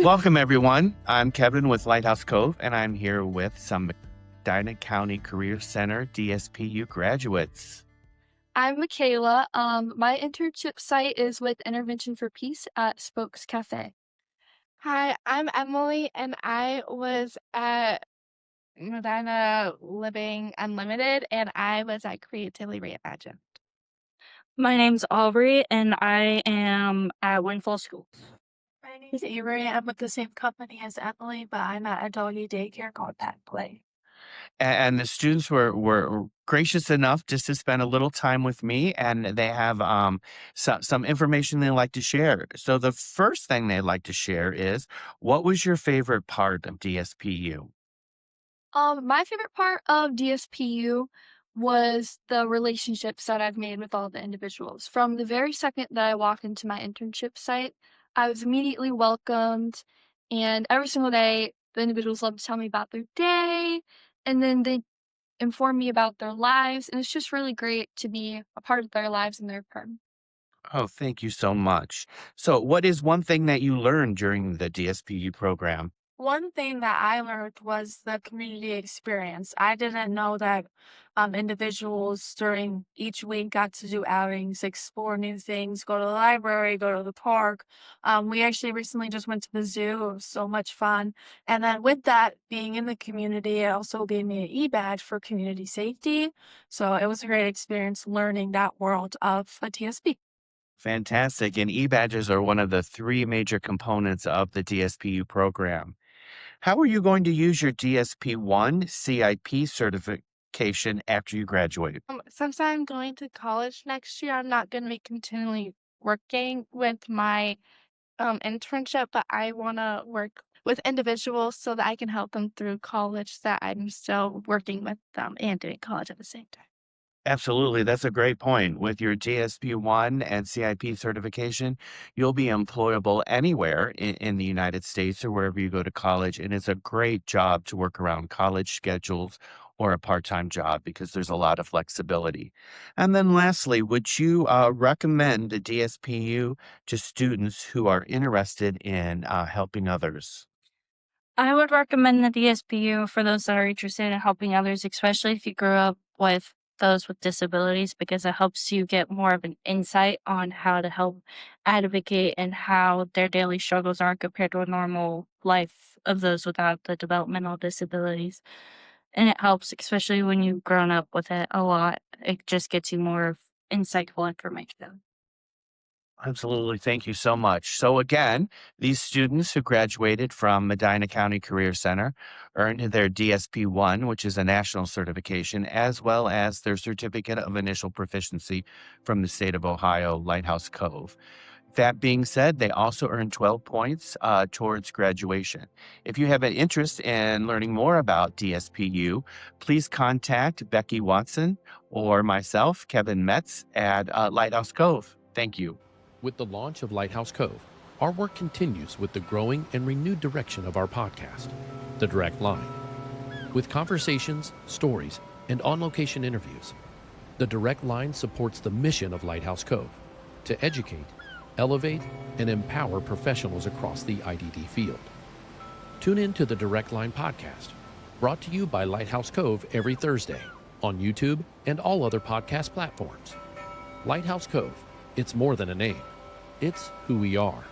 Welcome, everyone. I'm Kevin with Lighthouse Cove, and I'm here with some Medina County Career Center DSP-U graduates. I'm Michaela. My internship site is with Intervention for Peace at Spokes Cafe. Hi, I'm Emily, and I was at Medina Living Unlimited, and I was at Creatively Reimagined. My name's Aubrey, and I am at Windfall Schools. My name is Aubrey. I'm with the same company as Emily, but I'm at a doggy daycare called Pet Play. And the students were gracious enough just to spend a little time with me, and they have some information they'd like to share. So the first thing they'd like to share is, what was your favorite part of DSP-U? My favorite part of DSPU was the relationships that I've made with all the individuals. From the very second that I walked into my internship site, I was immediately welcomed, and every single day, the individuals love to tell me about their day, and then they inform me about their lives, and it's just really great to be a part of their lives and their part. Oh, thank you so much. So what is one thing that you learned during the DSP-U program? One thing that I learned was the community experience. I didn't know that individuals during each week got to do outings, explore new things, go to the library, go to the park. We actually recently just went to the zoo. It was so much fun. And then with that, being in the community, it also gave me an e-badge for community safety. So it was a great experience learning that world of a TSP. Fantastic. And e-badges are one of the three major components of the DSP-U program. How are you going to use your DSP-1 CIP certification after you graduate? Since I'm going to college next year, I'm not going to be continually working with my internship, but I want to work with individuals so that I can help them through college, so that I'm still working with them and doing college at the same time. Absolutely. That's a great point. With your DSP-1 and CIP certification, you'll be employable anywhere in the United States or wherever you go to college. And it's a great job to work around college schedules or a part-time job because there's a lot of flexibility. And then lastly, would you recommend the DSP-U to students who are interested in helping others? I would recommend the DSPU for those that are interested in helping others, especially if you grew up with those with disabilities, because it helps you get more of an insight on how to help advocate and how their daily struggles are compared to a normal life of those without the developmental disabilities. And it helps, especially when you've grown up with it a lot. It just gets you more of insightful information. Absolutely. Thank you so much. So again, these students who graduated from Medina County Career Center earned their DSP-1, which is a national certification, as well as their Certificate of Initial Proficiency from the state of Ohio, Lighthouse Cove. That being said, they also earned 12 points towards graduation. If you have an interest in learning more about DSP-U, please contact Becky Watson or myself, Kevin Metz, at Lighthouse Cove. Thank you. With the launch of Lighthouse Cove, our work continues with the growing and renewed direction of our podcast, The Direct Line. With conversations, stories, and on-location interviews, The Direct Line supports the mission of Lighthouse Cove to educate, elevate, and empower professionals across the IDD field. Tune in to the Direct Line podcast, brought to you by Lighthouse Cove every Thursday on YouTube and all other podcast platforms. Lighthouse Cove, it's more than a name. It's who we are.